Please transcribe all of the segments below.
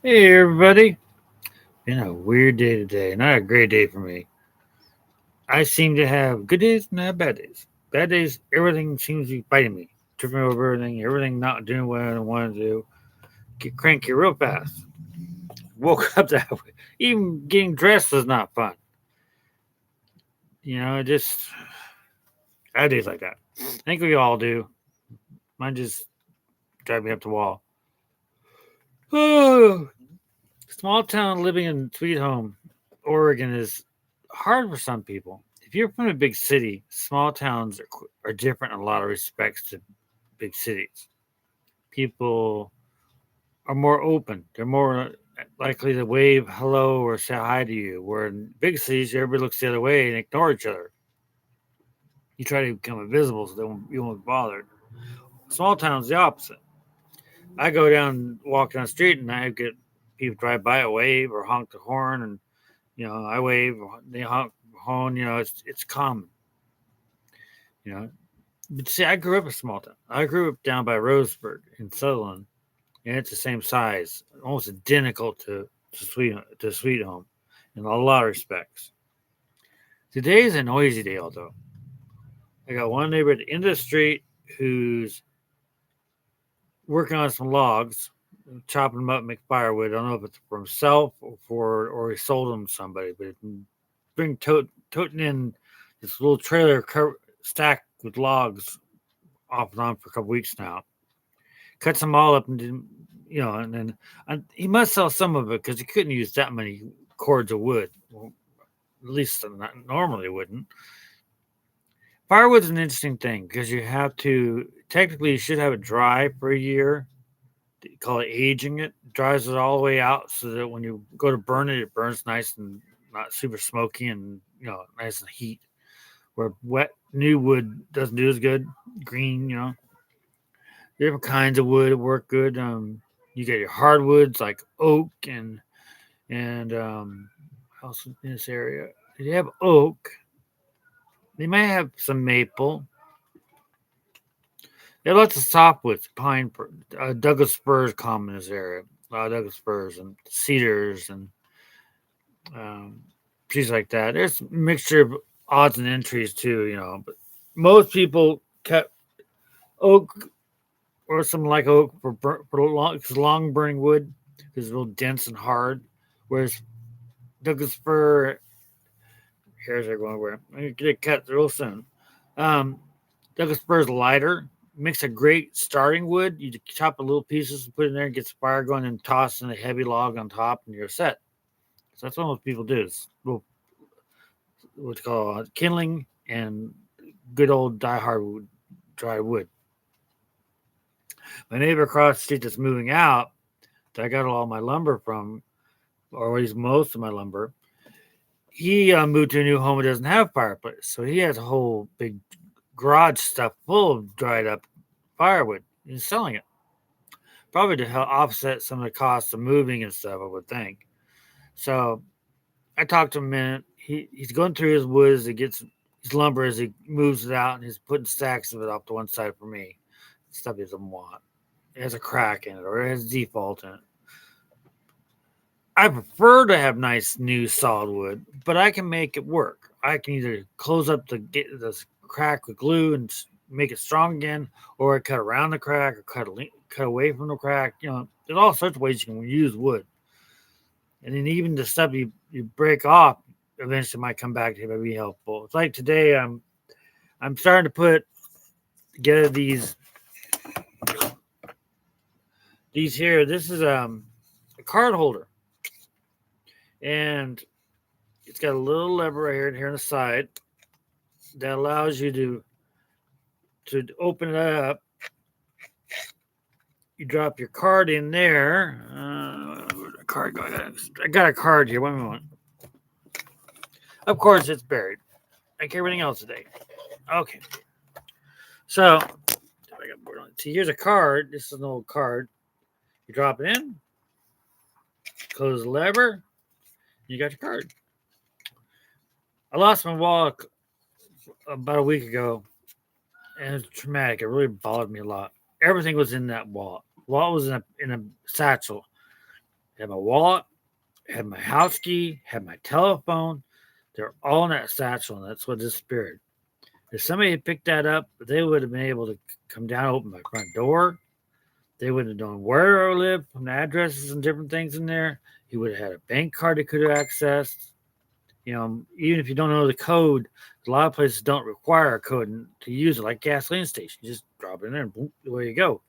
Hey everybody. Been a weird day today. Not a great day for me. I seem to have good days, not bad days. Bad days, everything seems to be fighting me. Tripping over everything not doing what I want to do. Get cranky real fast. Woke up that way. Even getting dressed was not fun. Just bad days like that. I think we all do. Mine just drive me up the wall. Oh, small town living in Sweet Home, Oregon is hard for some people. If you're from a big city, small towns are different in a lot of respects to big cities. People are more open. They're more likely to wave hello or say hi to you. Where in big cities, everybody looks the other way and ignore each other. You try to become invisible so you won't be bothered. Small towns, the opposite. I go down, walk down the street, and I get people drive by, a wave or honk the horn, and I wave, they honk horn. It's common. You know, but see, I grew up in a small town. I grew up down by Roseburg in Sutherland, and it's the same size, almost identical to Sweet Home, in a lot of respects. Today is a noisy day, although I got one neighbor at the end of the street who's working on some logs, chopping them up, make firewood. I don't know if it's for himself or he sold them to somebody, but it's bring toting in this little trailer stacked with logs off and on for a couple weeks now. Cuts them all up and and then he must sell some of it because he couldn't use that many cords of wood. Well, at least not, normally wouldn't. Firewood's an interesting thing because you have to technically you should have it dry for a year. You call it aging it. Dries it all the way out so that when you go to burn it, it burns nice and not super smoky and nice and heat. Where wet new wood doesn't do as good. Green, different kinds of wood work good. You get your hardwoods like oak and house in this area. If you have oak, they might have some maple. They have lots of softwoods, pine, Douglas firs common in this area. A lot of Douglas firs and cedars and um, trees like that. There's a mixture of odds and entries too, but most people cut oak or something like oak for long burning wood because it's real dense and hard. Whereas Douglas fir, hairs are going where I'm gonna get it cut real soon. Um, Douglas fir is lighter, makes a great starting wood. You chop a little pieces and put it in there and get the fire going, and toss in a heavy log on top, and you're set. So that's what most people do. Is what's called kindling and good old die hard wood, dry wood. My neighbor across the street that's moving out, that I got all my lumber from, or at least most of my lumber, he moved to a new home that doesn't have fireplace. So he has a whole big garage stuff full of dried up firewood. He's selling it. Probably to help offset some of the costs of moving and stuff, I would think. So I talked to him a minute. He's going through his wood as he gets his lumber as he moves it out, and he's putting stacks of it off to one side for me. Stuff he doesn't want. It has a crack in it or it has default in it. I prefer to have nice new solid wood, but I can make it work. I can either close up this crack with glue and make it strong again, or I cut around the crack or cut away from the crack. There's all sorts of ways you can use wood. And then even the stuff you break off eventually might come back to be helpful. It's like today I'm starting to put together these here. This is a card holder, and it's got a little lever right here on the side that allows you to open it up. You drop your card in there. Where's the card go? I got a card here. Wait a moment. Of course, it's buried like everything else today. Okay, so see, here's a card. This is an old card. You drop it in, close the lever, you got your card. I lost my wallet about a week ago, and it was traumatic. It really bothered me a lot. Everything was in that wallet. Wallet was in a satchel. Had my wallet, had my house key, had my telephone. They're all in that satchel, and that's what disappeared. If somebody had picked that up, they would have been able to come down, open my front door. They would have known where I lived, from the addresses and different things in there. He would have had a bank card they could have accessed. Even if you don't know the code, a lot of places don't require a code to use it, like gasoline station. You just drop it in there and boom, away you go.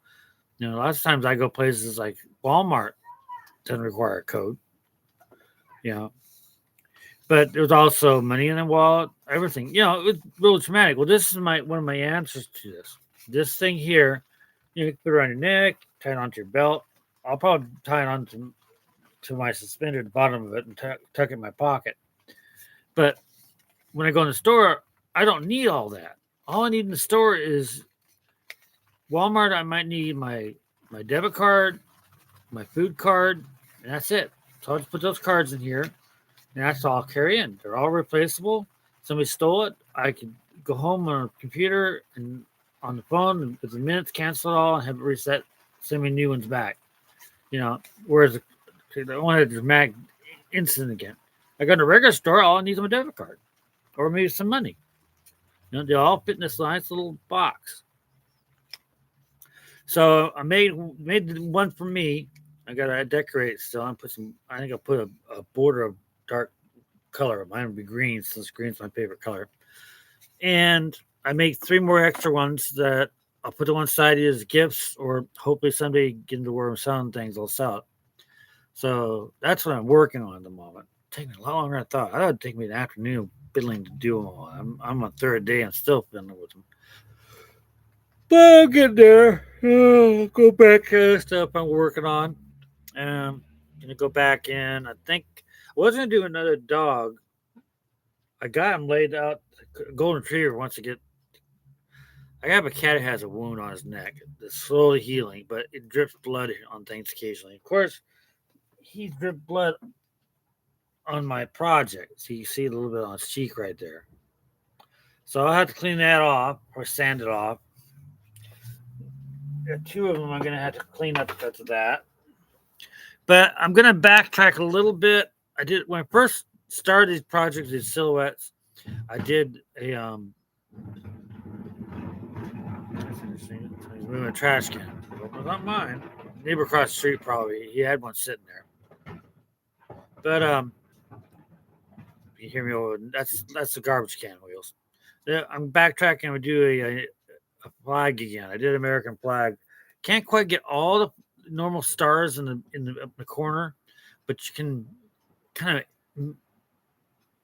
Lots of times I go places like Walmart, doesn't require a code. But there's also money in the wallet, everything. It was really traumatic. Well, this is one of my answers to this. This thing here, you can put it around your neck, tie it onto your belt. I'll probably tie it onto my suspender at the bottom of it and tuck it in my pocket. But when I go in the store, I don't need all that. All I need in the store is Walmart. I might need my debit card, my food card, and that's it. So I'll just put those cards in here, and that's all I'll carry in. They're all replaceable. Somebody stole it, I can go home on a computer and on the phone, and with the minutes, cancel it all and have it reset, send me new ones back. Whereas I wanted a dramatic incident again. I go to a regular store, all I need is my debit card or maybe some money. They all fit in this nice little box. So I made one for me. I got to decorate it still. I think I'll put a border of dark color. Mine would be green since green's my favorite color. And I make 3 more extra ones that I'll put to one side as gifts, or hopefully someday get into where I'm selling things, I'll sell it. So that's what I'm working on at the moment. Taking a lot longer than I thought. I thought it'd take me an afternoon fiddling to do them all. I'm on 3rd day and still fiddling with them. But I'll get there. I'll go back to stuff I'm working on. I'm gonna go back in. I think I was gonna do another dog. I got him laid out. Golden retriever wants to get. I have a cat that has a wound on his neck. It's slowly healing, but it drips blood on things occasionally. Of course, he dripped blood on my project. So you see a little bit on his cheek right there. So I'll have to clean that off or sand it off. There are 2 of them I'm going to have to clean up because of that. But I'm going to backtrack a little bit. I did, when I first started these projects, these silhouettes, I did a, he's moving a trash can. Well, not mine. Neighbor across the street probably, he had one sitting there. But, you hear me over, that's the garbage can wheels. I'm backtracking. We do a flag again. I did American flag. Can't quite get all the normal stars in the corner, but you can kind of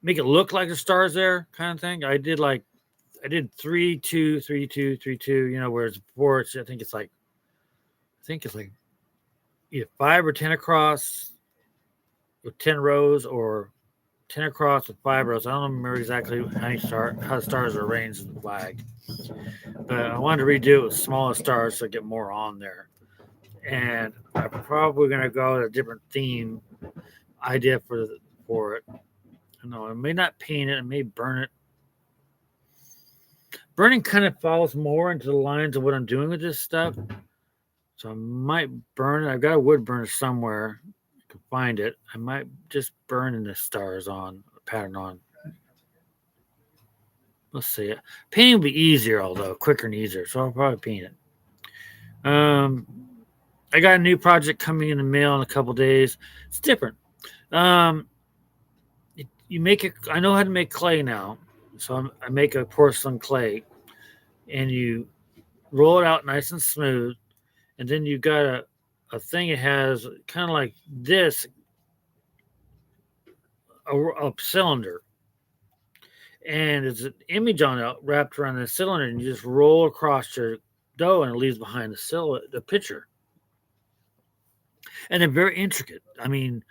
make it look like the stars there, kind of thing. I did 3, 2, 3, 2, 3, 2. Whereas before I think it's like either 5 or 10 across with 10 rows, or 10 across with 5 rows. I don't remember exactly how the stars are arranged in the flag. But I wanted to redo it with smaller stars so I get more on there. And I'm probably going to go with a different theme idea for it. I know I may not paint it. I may burn it. Burning kind of falls more into the lines of what I'm doing with this stuff. So I might burn it. I've got a wood burner somewhere. I can find it. I might just burn the stars on, pattern on. Let's see it. Painting will be easier, although quicker and easier. So I'll probably paint it. I got a new project coming in the mail in a couple days. It's different. You make it. I know how to make clay now, so I make a porcelain clay, and you roll it out nice and smooth, and then you got a thing that has kind of like this, a cylinder, and it's an image on it wrapped around the cylinder, and you just roll across your dough, and it leaves behind the picture. And they're very intricate. I mean,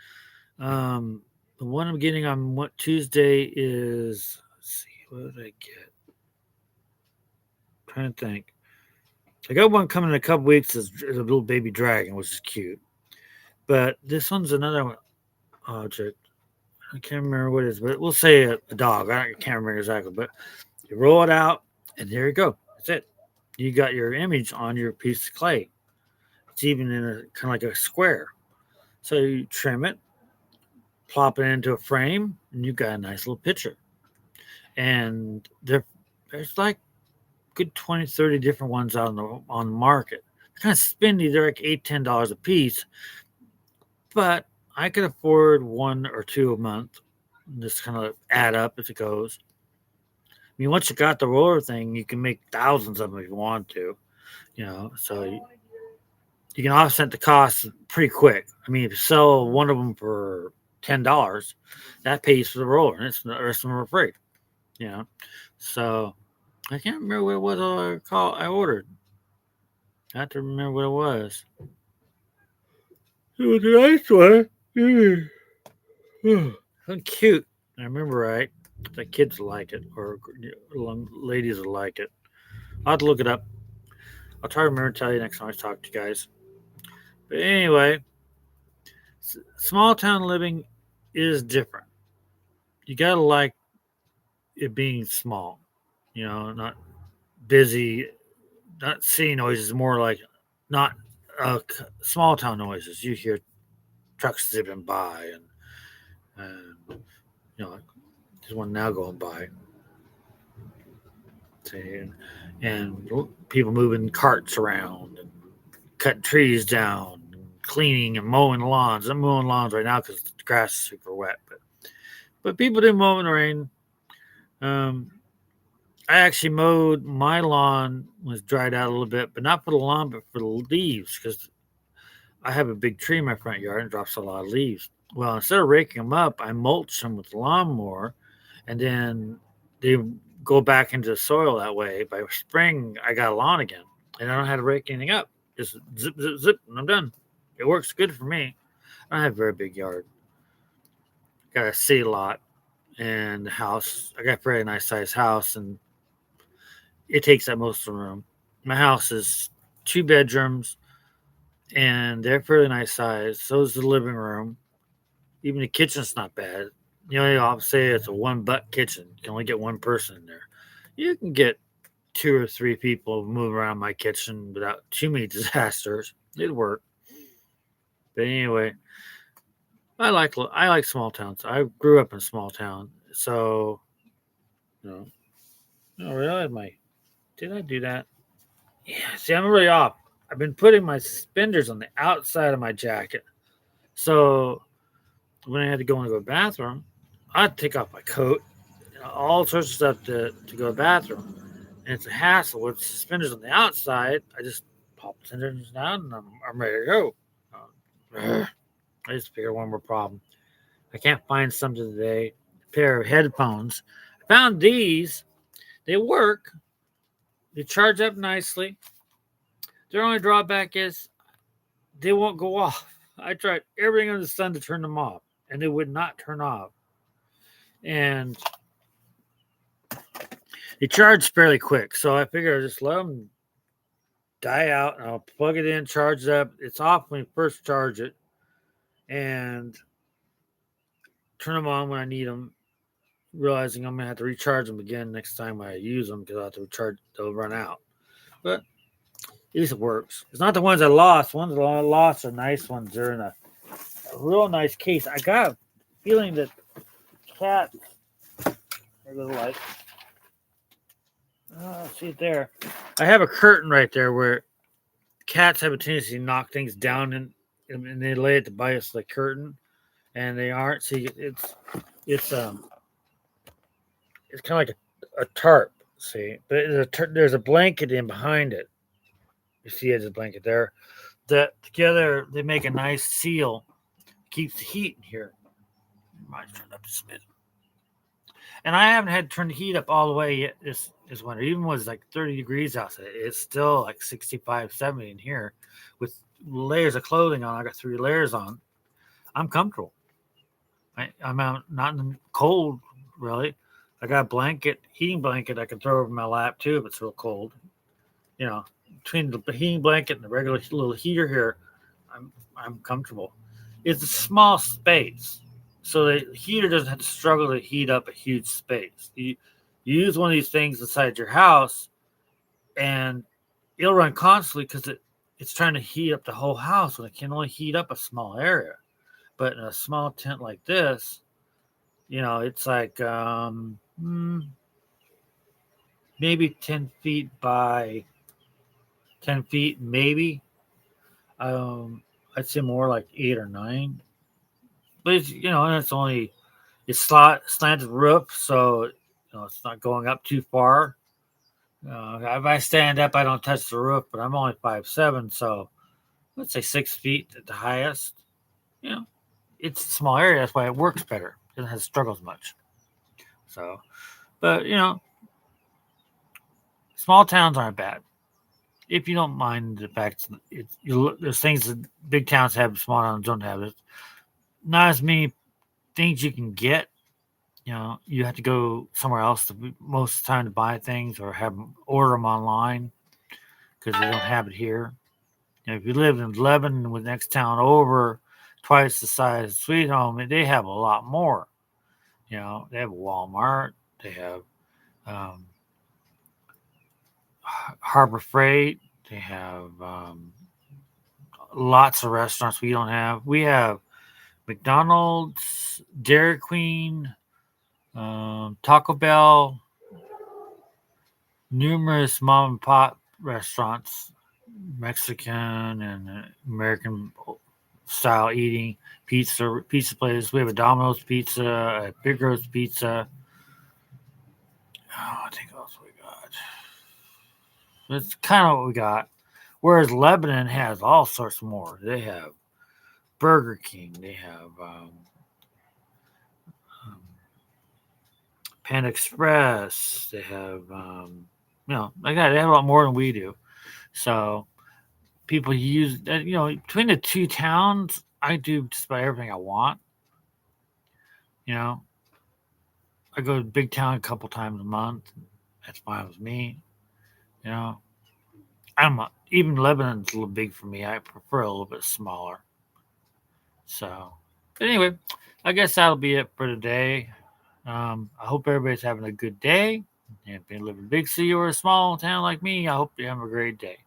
the one I'm getting on Tuesday is, let's see, what did I get? I'm trying to think. I got one coming in a couple weeks. It's a little baby dragon, which is cute. But this one's another object. I can't remember what it is, but we'll say a dog. I can't remember exactly. But you roll it out, and there you go. That's it. You got your image on your piece of clay. It's even in a kind of like a square. So you trim it, plop it into a frame, and you got a nice little picture. And there's like good 20, 30 different ones on the market. They're kind of spendy. They're like $8, $10 a piece, but I could afford one or two a month. Just kind of add up as it goes. I mean, once you got the roller thing, you can make thousands of them if you want to. So you can offset the cost pretty quick. I mean, if you sell one of them for $10, that pays for the roller, and the rest of them are free. You know, so I can't remember what it was I ordered. I have to remember what it was. It was a nice one. So cute. I remember right. The kids like it, or ladies will like it. I'll have to look it up. I'll try to remember to tell you next time I talk to you guys. But anyway, small town living is different. You gotta like it being small. Not busy, not city noises. More like not small town noises. You hear trucks zipping by, and there's one now going by. And people moving carts around and cutting trees down, and cleaning and mowing lawns. I'm mowing lawns right now because the grass is super wet, but people do mow in the rain. I actually mowed my lawn, was dried out a little bit, but not for the lawn, but for the leaves, because I have a big tree in my front yard and it drops a lot of leaves. Well, instead of raking them up, I mulch them with the lawnmower, and then they go back into the soil that way. By spring, I got a lawn again, and I don't have to rake anything up. Just zip, zip, zip, and I'm done. It works good for me. I don't have a very big yard. Got a city lot and a house. I got a very nice sized house, and it takes up most of the room. My house is 2 bedrooms, and they're fairly nice size. So is the living room. Even the kitchen's not bad. I'll say it's a one butt kitchen. You can only get one person in there. You can get 2 or 3 people move around my kitchen without too many disasters. It'd work. But anyway, I like small towns. I grew up in a small town, so no, no, really, did I do that? Yeah. See, I'm really off. I've been putting my suspenders on the outside of my jacket, so when I had to go into the bathroom, I'd take off my coat, all sorts of stuff to go to the bathroom. And it's a hassle with suspenders on the outside. I just pop the suspenders down and I'm ready to go. I just figured one more problem. I can't find something today. A pair of headphones. I found these. They work. They charge up nicely. Their only drawback is they won't go off. I tried everything under the sun to turn them off, and they would not turn off. And they charge fairly quick, so I figured I'll just let them die out, and I'll plug it in, charge it up. It's off when you first charge it, and turn them on when I need them, realizing I'm going to have to recharge them again next time I use them because I'll have to recharge, they'll run out. But at least it works. It's not the ones I lost. Ones I lost are nice ones. They're in a real nice case. I got a feeling that cats, there goes the light. See it there. I have a curtain right there where cats have a tendency to knock things down and they lay it to bite us the curtain, and they aren't. See, it's kind of like a tarp. See, but there's a blanket in behind it. You see, there's a blanket there. That together they make a nice seal. Keeps the heat in here. Might turn up to smidge. And I haven't had to turn the heat up all the way yet this winter. Even when it's like 30 degrees outside, it's still like 65, 70 in here with layers of clothing on. I got 3 layers on. I'm comfortable. I'm out, not in the cold, really. I got a blanket, heating blanket I can throw over my lap too if it's real cold. Between the heating blanket and the regular little heater here, I'm comfortable. It's a small space, so the heater doesn't have to struggle to heat up a huge space. You use one of these things inside your house, and it'll run constantly because it's trying to heat up the whole house when it can only heat up a small area. But in a small tent like this, it's like maybe 10 feet by 10 feet, maybe. I'd say more like 8 or 9. But and it's slanted roof, so it's not going up too far. If I stand up, I don't touch the roof, but I'm only 5'7", so let's say 6 feet at the highest. You know, it's a small area, that's why it works better. It doesn't have struggles much. So, but small towns aren't bad if you don't mind the fact there's things that big towns have, small towns don't have. It not as many things you can get. You have to go somewhere else most of the time to buy things or order them online because they don't have it here. If you live in Lebanon, with the next town over, twice the size of Sweet Home, they have a lot more. They have Walmart, they have um, Harbor Freight, they have lots of restaurants we don't have. We have McDonald's, Dairy Queen, Taco Bell, numerous mom and pop restaurants, Mexican and American style eating, pizza places. We have a Domino's Pizza, a Big Rose Pizza. Oh, I think that's what we got. That's kind of what we got. Whereas Lebanon has all sorts more. They have Burger King. They have um, Pan Express. They have they have a lot more than we do. So people use between the two towns, I do just about everything I want. You know, I go to big town a couple times a month. That's fine with me. You know, even Lebanon's a little big for me. I prefer a little bit smaller. So, but anyway, I guess that'll be it for today. I hope everybody's having a good day. And if you live in a big city or a small town like me, I hope you're having a great day.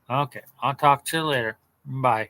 Okay, I'll talk to you later. Bye.